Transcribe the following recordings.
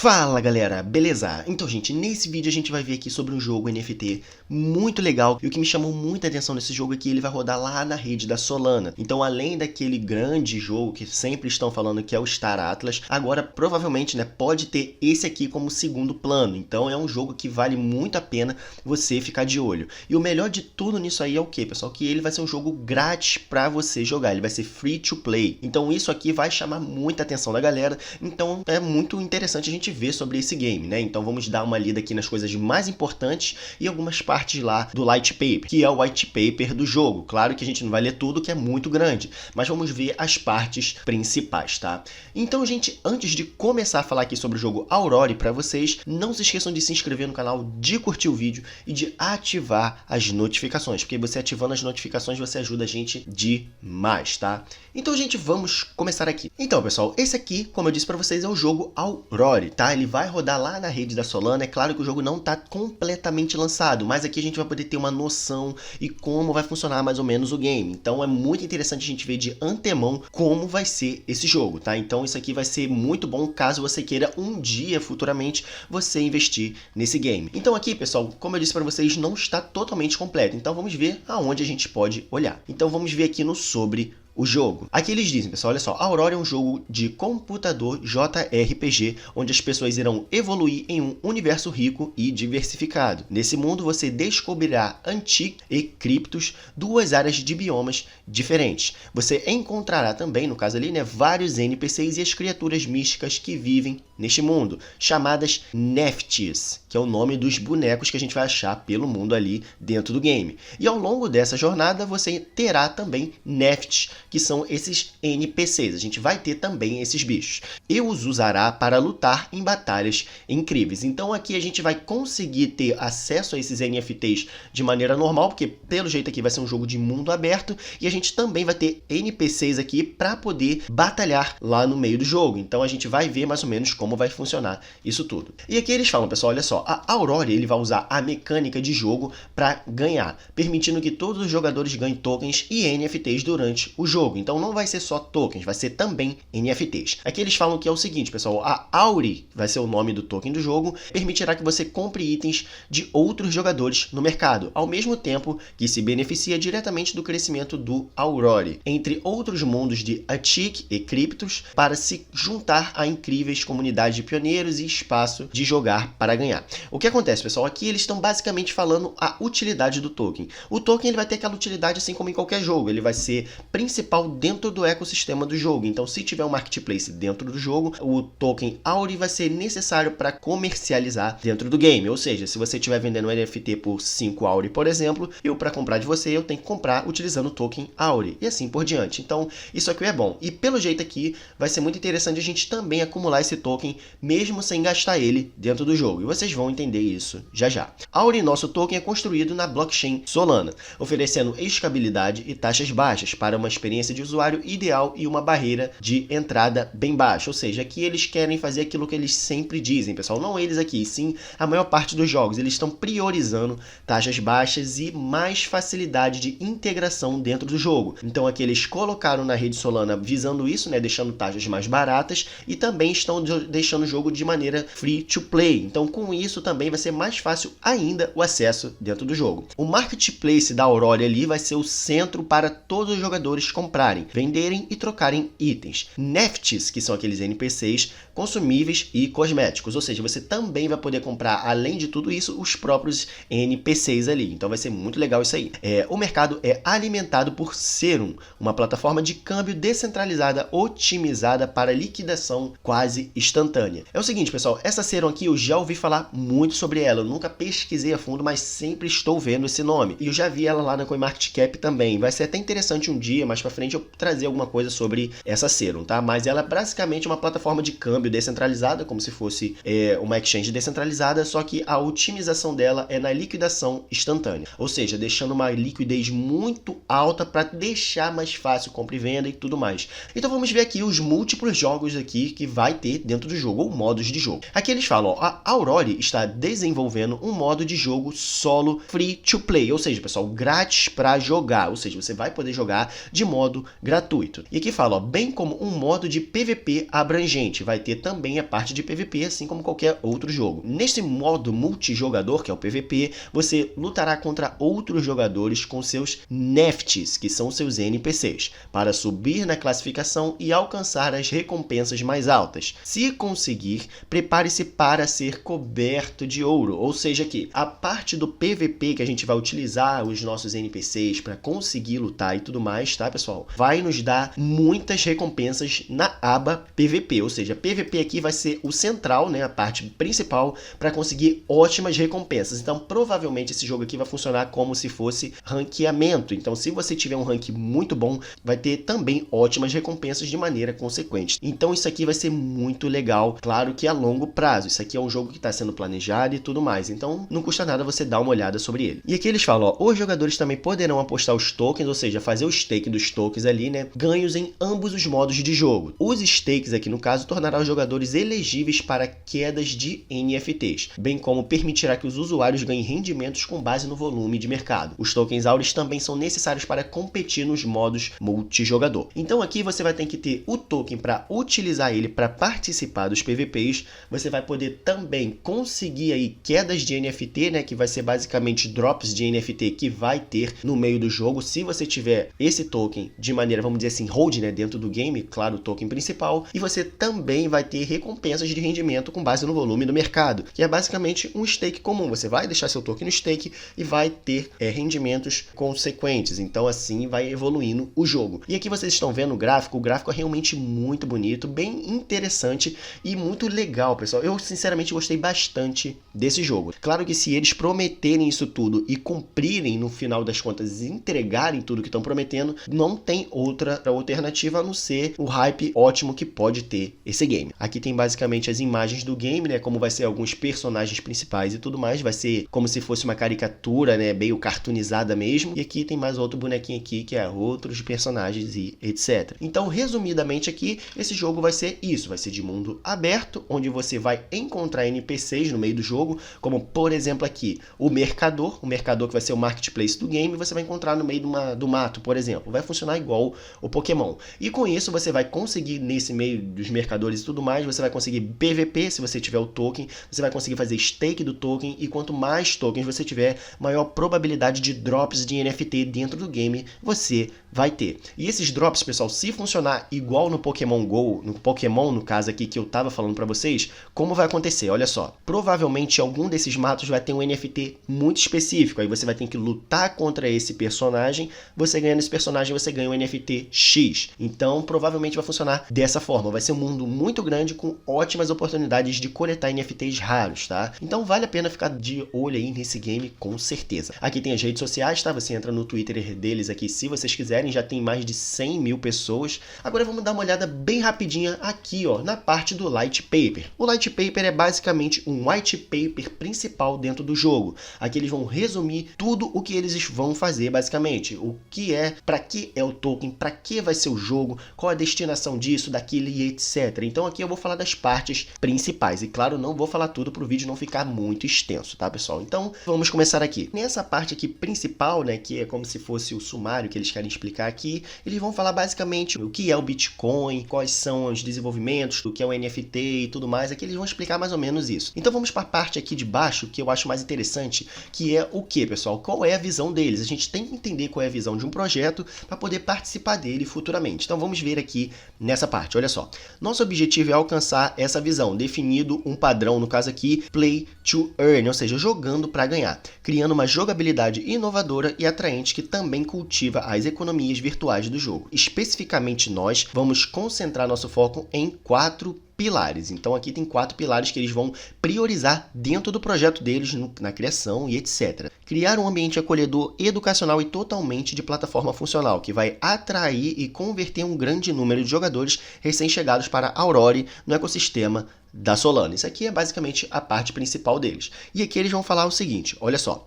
Fala galera, beleza? Então gente, nesse vídeo a gente vai ver aqui sobre um jogo NFT muito legal. E o que me chamou muita atenção nesse jogo é que ele vai rodar lá na rede da Solana. Então além daquele grande jogo que sempre estão falando que é o Star Atlas, agora provavelmente pode ter esse aqui como segundo plano. Então é um jogo que vale muito a pena você ficar de olho. E o melhor de tudo nisso aí é o que, pessoal? Que ele vai ser um jogo grátis para você jogar, ele vai ser free to play. Então isso aqui vai chamar muita atenção da galera, então é muito interessante a gente ver sobre esse game, né? Então vamos dar uma lida aqui nas coisas mais importantes e algumas partes lá do light paper, que é o white paper do jogo. Claro que a gente não vai ler tudo, que é muito grande, mas vamos ver as partes principais, tá? Então, gente, antes de começar a falar aqui sobre o jogo Aurora para vocês, não se esqueçam de se inscrever no canal, de curtir o vídeo e de ativar as notificações, porque você ativando as notificações você ajuda a gente demais, tá? Então, gente, vamos começar aqui. Então, pessoal, esse aqui, como eu disse para vocês, é o jogo Aurora, tá? Ele vai rodar lá na rede da Solana. É claro que o jogo não está completamente lançado, mas aqui a gente vai poder ter uma noção e como vai funcionar mais ou menos o game. Então é muito interessante a gente ver de antemão como vai ser esse jogo, tá? Então isso aqui vai ser muito bom caso você queira um dia futuramente você investir nesse game. Então aqui, pessoal, como eu disse para vocês, não está totalmente completo. Então vamos ver aonde a gente pode olhar. Então vamos ver aqui no sobre o jogo. Aqui eles dizem, pessoal, olha só, Aurora é um jogo de computador JRPG, onde as pessoas irão evoluir em um universo rico e diversificado. Nesse mundo você descobrirá Antique e Cryptos, duas áreas de biomas diferentes. Você encontrará também, no caso ali, vários NPCs e as criaturas místicas que vivem neste mundo, chamadas Neftis, que é o nome dos bonecos que a gente vai achar pelo mundo ali dentro do game. E ao longo dessa jornada você terá também Nefts, que são esses NPCs. A gente vai ter também esses bichos. E os usará para lutar em batalhas incríveis. Então aqui a gente vai conseguir ter acesso a esses NFTs de maneira normal, porque pelo jeito aqui vai ser um jogo de mundo aberto, e a gente também vai ter NPCs aqui para poder batalhar lá no meio do jogo. Então a gente vai ver mais ou menos como vai funcionar isso tudo. E aqui eles falam, pessoal, olha só, a Aurora ele vai usar a mecânica de jogo para ganhar, permitindo que todos os jogadores ganhem tokens e NFTs durante o jogo. Então não vai ser só tokens, vai ser também NFTs. Aqui eles falam que é o seguinte, pessoal, a Auri vai ser o nome do token do jogo, permitirá que você compre itens de outros jogadores no mercado, ao mesmo tempo que se beneficia diretamente do crescimento do Aurora, entre outros mundos de Antique e Cryptos, para se juntar a incríveis comunidades de pioneiros e espaço de jogar para ganhar. O que acontece, pessoal? Aqui eles estão basicamente falando a utilidade do token. O token ele vai ter aquela utilidade assim como em qualquer jogo, ele vai ser principal dentro do ecossistema do jogo. Então, se tiver um marketplace dentro do jogo, o token Auri vai ser necessário para comercializar dentro do game. Ou seja, se você estiver vendendo um NFT por 5 Auri, por exemplo, eu para comprar de você, eu tenho que comprar utilizando o token Auri e assim por diante. Então, isso aqui é bom. E pelo jeito aqui, vai ser muito interessante a gente também acumular esse token, mesmo sem gastar ele dentro do jogo. E vocês vão entender isso já já. Auri, nosso token, é construído na blockchain Solana, oferecendo escalabilidade e taxas baixas para uma experiência de usuário ideal e uma barreira de entrada bem baixa. Ou seja, aqui eles querem fazer aquilo que eles sempre dizem, pessoal. Não eles aqui, sim a maior parte dos jogos. Eles estão priorizando taxas baixas e mais facilidade de integração dentro do jogo. Então aqui eles colocaram na rede Solana visando isso, deixando taxas mais baratas, e também estão deixando o jogo de maneira free to play. Então com isso também vai ser mais fácil ainda o acesso dentro do jogo. O marketplace da Aurora ali vai ser o centro para todos os jogadores comprarem, venderem e trocarem itens. Nefts, que são aqueles NPCs, consumíveis e cosméticos. Ou seja, você também vai poder comprar, além de tudo isso, os próprios NPCs ali. Então vai ser muito legal isso aí. O mercado é alimentado por Serum, uma plataforma de câmbio descentralizada otimizada para liquidação quase instantânea. É o seguinte, pessoal, essa Serum aqui eu já ouvi falar muito sobre ela. Eu nunca pesquisei a fundo, mas sempre estou vendo esse nome. E eu já vi ela lá na CoinMarketCap também. Vai ser até interessante um dia, mais pra frente, eu trazer alguma coisa sobre essa Serum, tá? Mas ela é basicamente uma plataforma de câmbio descentralizada, como se fosse uma exchange descentralizada, só que a otimização dela é na liquidação instantânea. Ou seja, deixando uma liquidez muito alta para deixar mais fácil compra e venda e tudo mais. Então vamos ver aqui os múltiplos jogos aqui que vai ter dentro do do jogo, ou modos de jogo. Aqui eles falam, ó, a Aurori está desenvolvendo um modo de jogo solo free to play, ou seja, pessoal, grátis para jogar, ou seja, você vai poder jogar de modo gratuito. E aqui fala, ó, bem como um modo de PVP abrangente, vai ter também a parte de PVP, assim como qualquer outro jogo. Nesse modo multijogador, que é o PVP, você lutará contra outros jogadores com seus NFTs, que são seus NPCs, para subir na classificação e alcançar as recompensas mais altas. Se conseguir, prepare-se para ser coberto de ouro, ou seja que a parte do PVP que a gente vai utilizar os nossos NPCs para conseguir lutar e tudo mais, tá, pessoal? Vai nos dar muitas recompensas na aba PVP, ou seja, PVP aqui vai ser o central, né, a parte principal para conseguir ótimas recompensas. Então, provavelmente esse jogo aqui vai funcionar como se fosse ranqueamento. Então, se você tiver um rank muito bom, vai ter também ótimas recompensas de maneira consequente. Então, isso aqui vai ser muito legal, claro que a longo prazo. Isso aqui é um jogo que está sendo planejado e tudo mais. Então, não custa nada você dar uma olhada sobre ele. E aqui eles falam, ó, os jogadores também poderão apostar os tokens, ou seja, fazer o stake dos tokens ali, né, ganhos em ambos os modos de jogo. Os stakes aqui, no caso, tornará os jogadores elegíveis para quedas de NFTs, bem como permitirá que os usuários ganhem rendimentos com base no volume de mercado. Os tokens áureos também são necessários para competir nos modos multijogador. Então aqui você vai ter que ter o token para utilizar ele para participar dos PVPs. Você vai poder também conseguir aí quedas de NFT, né, que vai ser basicamente drops de NFT que vai ter no meio do jogo. Se você tiver esse token de maneira, vamos dizer assim, hold, né, dentro do game, claro, o token principal, e você também vai ter recompensas de rendimento com base no volume do mercado, que é basicamente um stake comum. Você vai deixar seu token no stake e vai ter rendimentos consequentes. Então assim vai evoluindo o jogo. E aqui vocês estão vendo o gráfico é realmente muito bonito, bem interessante e muito legal, pessoal. Eu sinceramente gostei bastante desse jogo. Claro que se eles prometerem isso tudo e cumprirem no final das contas, entregarem tudo que estão prometendo, não tem outra alternativa a não ser o hype ótimo que pode ter esse game. Aqui tem basicamente as imagens do game, né, como vai ser alguns personagens principais e tudo mais, vai ser como se fosse uma caricatura, né, meio cartoonizada mesmo. E aqui tem mais outro bonequinho aqui que é outros personagens e etc. Então, resumidamente aqui, esse jogo vai ser isso, vai ser de mundo aberto, onde você vai encontrar NPCs no meio do jogo, como por exemplo aqui, o mercador que vai ser o marketplace do game, você vai encontrar no meio do mato, por exemplo. Vai funcionar igual o Pokémon. E com isso você vai conseguir, nesse meio dos mercadores e tudo mais, você vai conseguir PVP, se você tiver o token, você vai conseguir fazer stake do token, e quanto mais tokens você tiver, maior probabilidade de drops de NFT dentro do game você vai ter. E esses drops, pessoal, se funcionar igual no Pokémon GO, no Pokémon, no caso aqui que eu tava falando pra vocês, como vai acontecer? Olha só, provavelmente algum desses matos vai ter um NFT muito específico, aí você vai ter que lutar contra esse personagem, você ganhando esse personagem, você ganha um NFT X. Então, provavelmente vai funcionar dessa forma, vai ser um mundo muito grande com ótimas oportunidades de coletar NFTs raros, tá? Então vale a pena ficar de olho aí nesse game, com certeza. Aqui tem as redes sociais, tá? Você entra no Twitter deles aqui, se vocês quiserem, já tem mais de 100 mil pessoas. Agora vamos dar uma olhada bem rapidinha aqui, ó, na parte do Light Paper. O Light Paper é basicamente um white paper principal dentro do jogo. Aqui eles vão resumir tudo o que eles vão fazer, basicamente. O que é, para que é o token, para que vai ser o jogo, qual a destinação disso, daquilo e etc. Então aqui eu vou falar das partes principais. E claro, não vou falar tudo para o vídeo não ficar muito extenso, tá, pessoal? Então vamos começar aqui. Nessa parte aqui principal, né, que é como se fosse o sumário que eles querem explicar aqui, eles vão falar basicamente o que é o Bitcoin, quais são os desenvolvimentos, o que é o NFT e tudo mais. Aqui eles vão explicar mais ou menos isso. Então vamos para a parte aqui de baixo, que eu acho mais interessante, que é o que, pessoal? Qual é a visão deles? A gente tem que entender qual é a visão de um projeto para poder participar dele futuramente. Então vamos ver aqui nessa parte, olha só. Nosso objetivo é alcançar essa visão, definido um padrão, no caso aqui, Play to Earn, ou seja, jogando para ganhar, criando uma jogabilidade inovadora e atraente que também cultiva as economias virtuais do jogo. Especificamente nós vamos concentrar nosso foco em 4 pilares. Então aqui tem 4 pilares que eles vão priorizar dentro do projeto deles, na criação e etc. Criar um ambiente acolhedor, educacional e totalmente de plataforma funcional, que vai atrair e converter um grande número de jogadores recém-chegados para Aurori no ecossistema da Solana. Isso aqui é basicamente a parte principal deles. E aqui eles vão falar o seguinte, olha só,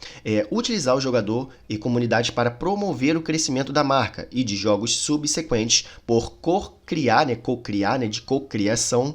utilizar o jogador e comunidade para promover o crescimento da marca e de jogos subsequentes por co-criar, de cocriação,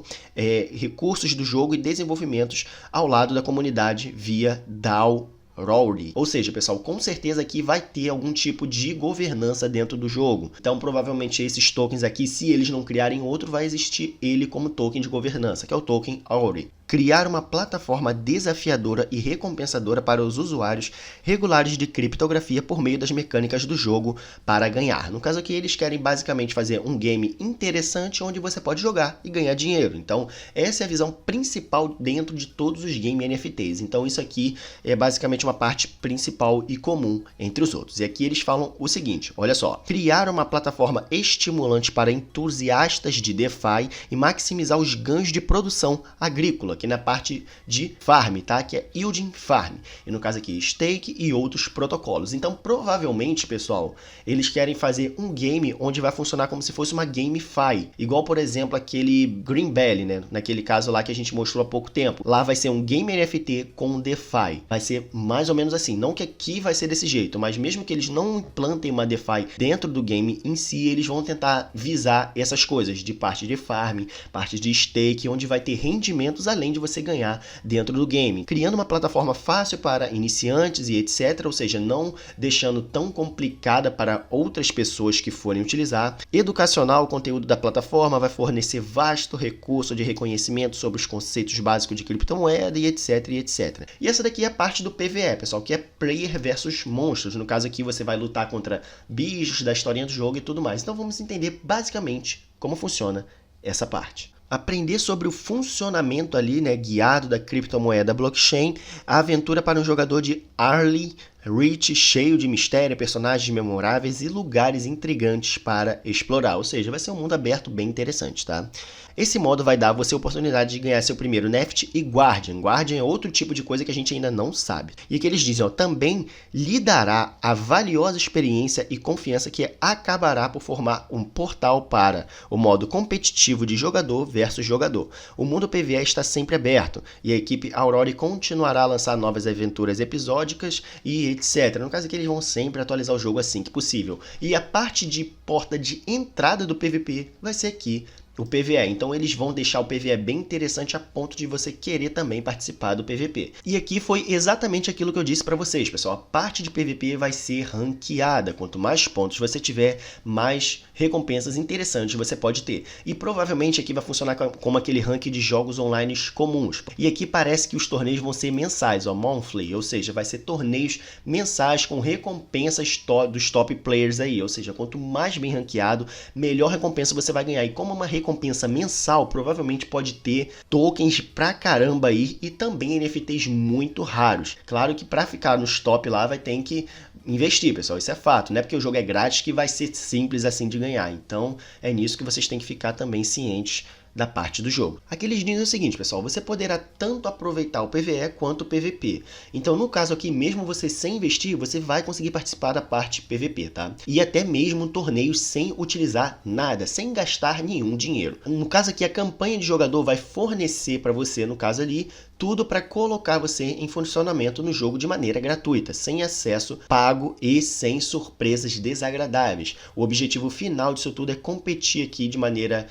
recursos do jogo e desenvolvimentos ao lado da comunidade via DAO Rowdy. Ou seja, pessoal, com certeza aqui vai ter algum tipo de governança dentro do jogo. Então, provavelmente esses tokens aqui, se eles não criarem outro, vai existir ele como token de governança, que é o token Rowdy. Criar uma plataforma desafiadora e recompensadora para os usuários regulares de criptografia por meio das mecânicas do jogo para ganhar. No caso aqui, eles querem basicamente fazer um game interessante onde você pode jogar e ganhar dinheiro. Então, essa é a visão principal dentro de todos os game NFTs. Então, isso aqui é basicamente uma parte principal e comum entre os outros. E aqui eles falam o seguinte, olha só. Criar uma plataforma estimulante para entusiastas de DeFi e maximizar os ganhos de produção agrícola, aqui na parte de farm, tá? Que é yielding farm. E no caso aqui, stake e outros protocolos. Então, provavelmente, pessoal, eles querem fazer um game onde vai funcionar como se fosse uma GameFi. Igual, por exemplo, aquele Greenbelly, né? Naquele caso lá que a gente mostrou há pouco tempo. Lá vai ser um game NFT com DeFi. Vai ser mais ou menos assim. Não que aqui vai ser desse jeito, mas mesmo que eles não implantem uma DeFi dentro do game em si, eles vão tentar visar essas coisas de parte de farm, parte de stake, onde vai ter rendimentos além de você ganhar dentro do game, criando uma plataforma fácil para iniciantes e etc, ou seja, não deixando tão complicada para outras pessoas que forem utilizar. Educacional, o conteúdo da plataforma vai fornecer vasto recurso de reconhecimento sobre os conceitos básicos de criptomoeda e etc, e etc. E essa daqui é a parte do PvE, pessoal, que é player versus monstros. No caso aqui você vai lutar contra bichos da historinha do jogo e tudo mais. Então vamos entender basicamente como funciona essa parte. Aprender sobre o funcionamento ali, né, guiado da criptomoeda blockchain, a aventura para um jogador de early rich, cheio de mistério, personagens memoráveis e lugares intrigantes para explorar. Ou seja, vai ser um mundo aberto bem interessante, tá? Esse modo vai dar a você a oportunidade de ganhar seu primeiro Neft e Guardian. Guardian é outro tipo de coisa que a gente ainda não sabe. E que eles dizem, ó, também lhe dará a valiosa experiência e confiança que acabará por formar um portal para o modo competitivo de jogador versus jogador. O mundo PvE está sempre aberto e a equipe Aurora continuará a lançar novas aventuras episódicas e etc. No caso aqui eles vão sempre atualizar o jogo assim que possível. E a parte de porta de entrada do PVP vai ser aqui o PvE, então eles vão deixar o PvE bem interessante a ponto de você querer também participar do PvP. E aqui foi exatamente aquilo que eu disse para vocês, pessoal. A parte de PvP vai ser ranqueada. Quanto mais pontos você tiver, mais recompensas interessantes você pode ter. E provavelmente aqui vai funcionar como aquele ranking de jogos online comuns. E aqui parece que os torneios vão ser mensais, ó, monthly, ou seja, vai ser torneios mensais com recompensas dos top players aí. Ou seja, quanto mais bem ranqueado, melhor recompensa você vai ganhar. E como uma recompensa mensal, provavelmente pode ter tokens pra caramba aí e também NFTs muito raros. Claro que para ficar nos top lá vai ter que investir, pessoal, isso é fato, não é porque o jogo é grátis que vai ser simples assim de ganhar. Então é nisso que vocês têm que ficar também cientes da parte do jogo. Aqui eles dizem o seguinte, pessoal, você poderá tanto aproveitar o PvE quanto o PvP. Então, no caso aqui, mesmo você sem investir, você vai conseguir participar da parte PvP, tá? E até mesmo torneios sem utilizar nada, sem gastar nenhum dinheiro. No caso aqui, a campanha de jogador vai fornecer para você, no caso ali, tudo para colocar você em funcionamento no jogo de maneira gratuita, sem acesso pago e sem surpresas desagradáveis. O objetivo final disso tudo é competir aqui de maneira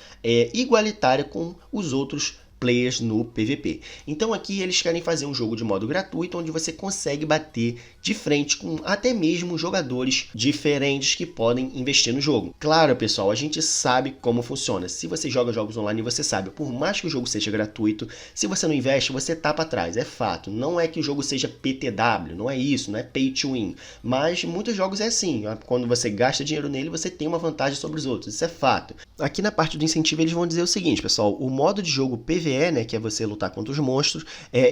igualitária com os outros players no PVP. Então aqui eles querem fazer um jogo de modo gratuito, onde você consegue bater de frente com até mesmo jogadores diferentes que podem investir no jogo. Claro, pessoal, a gente sabe como funciona. Se você joga jogos online, você sabe, por mais que o jogo seja gratuito, se você não investe, você tá para trás, é fato. Não é que o jogo seja PTW, não é isso, não é pay to win. Mas muitos jogos é assim, quando você gasta dinheiro nele, você tem uma vantagem sobre os outros, isso é fato. Aqui na parte do incentivo eles vão dizer o seguinte, pessoal, o modo de jogo PvE, né, que é você lutar contra os monstros,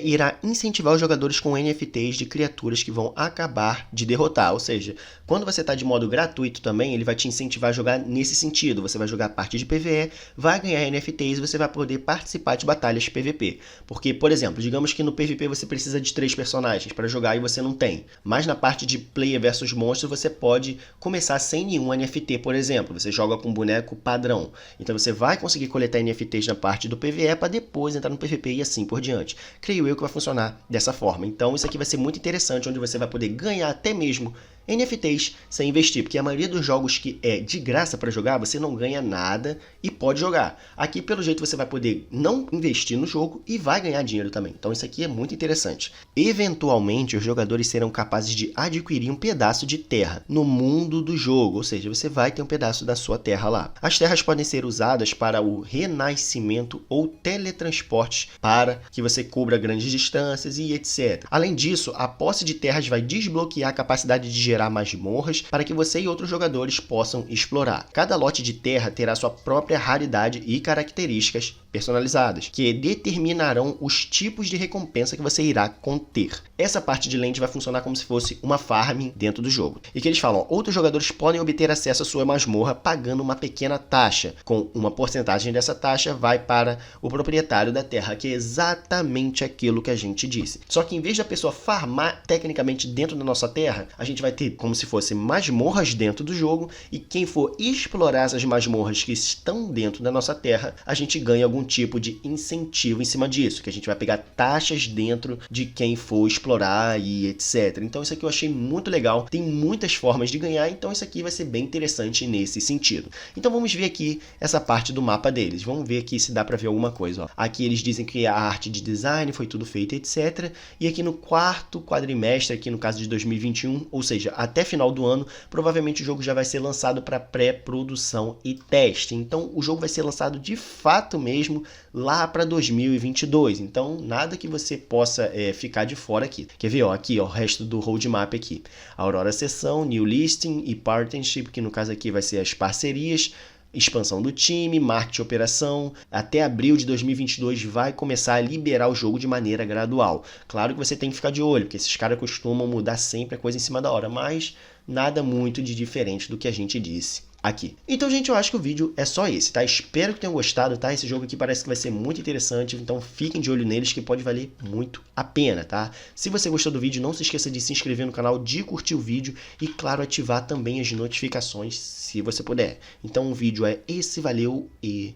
irá incentivar os jogadores com NFTs de criaturas que vão acabar de derrotar. Ou seja, quando você está de modo gratuito também, ele vai te incentivar a jogar nesse sentido. Você vai jogar a parte de PvE, vai ganhar NFTs e você vai poder participar de batalhas PvP. Porque, por exemplo, digamos que no PvP você precisa de 3 personagens para jogar e você não tem. Mas na parte de player versus monstro você pode começar sem nenhum NFT, por exemplo. Você joga com um boneco padrão. Então você vai conseguir coletar NFTs na parte do PvE para depois depois entrar no PVP e assim por diante. Creio eu que vai funcionar dessa forma. Então isso aqui vai ser muito interessante, onde você vai poder ganhar até mesmo NFTs sem investir, porque a maioria dos jogos que é de graça para jogar, você não ganha nada e pode jogar. Aqui, pelo jeito, você vai poder não investir no jogo e vai ganhar dinheiro também. Então isso aqui é muito interessante. Eventualmente, os jogadores serão capazes de adquirir um pedaço de terra no mundo do jogo, ou seja, você vai ter um pedaço da sua terra lá. As terras podem ser usadas para o renascimento ou teletransportes para que você cubra grandes distâncias e etc. Além disso, a posse de terras vai desbloquear a capacidade de gerar masmorras para que você e outros jogadores possam explorar. Cada lote de terra terá sua própria raridade e características personalizadas, que determinarão os tipos de recompensa que você irá conter. Essa parte de land vai funcionar como se fosse uma farm dentro do jogo. E que eles falam, outros jogadores podem obter acesso à sua masmorra pagando uma pequena taxa. Com uma porcentagem dessa taxa vai para o proprietário da terra, que é exatamente aquilo que a gente disse. Só que em vez da pessoa farmar tecnicamente dentro da nossa terra, a gente vai ter como se fosse masmorras dentro do jogo, e quem for explorar essas masmorras que estão dentro da nossa terra, a gente ganha algum tipo de incentivo em cima disso, que a gente vai pegar taxas dentro de quem for explorar e etc. Então isso aqui eu achei muito legal, tem muitas formas de ganhar, então isso aqui vai ser bem interessante nesse sentido. Então vamos ver aqui essa parte do mapa deles, vamos ver aqui se dá para ver alguma coisa. Ó. Aqui eles dizem que a arte de design foi tudo feito, etc. E aqui no quarto quadrimestre, aqui no caso de 2021, ou seja, até final do ano, provavelmente o jogo já vai ser lançado para pré-produção e teste. Então o jogo vai ser lançado de fato mesmo lá para 2022. Então nada que você possa ficar de fora aqui. Quer ver? Ó, aqui ó, o resto do roadmap aqui. Aurora Sessão, New Listing e Partnership, que no caso aqui vai ser as parcerias, expansão do time, marketing e operação. Até abril de 2022 vai começar a liberar o jogo de maneira gradual. Claro que você tem que ficar de olho, porque esses caras costumam mudar sempre a coisa em cima da hora, mas nada muito de diferente do que a gente disse aqui. Então, gente, eu acho que o vídeo é só esse, tá? Espero que tenham gostado, tá? Esse jogo aqui parece que vai ser muito interessante, então fiquem de olho neles que pode valer muito a pena, tá? Se você gostou do vídeo, não se esqueça de se inscrever no canal, de curtir o vídeo e, claro, ativar também as notificações se você puder. Então, o vídeo é esse, valeu e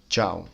tchau!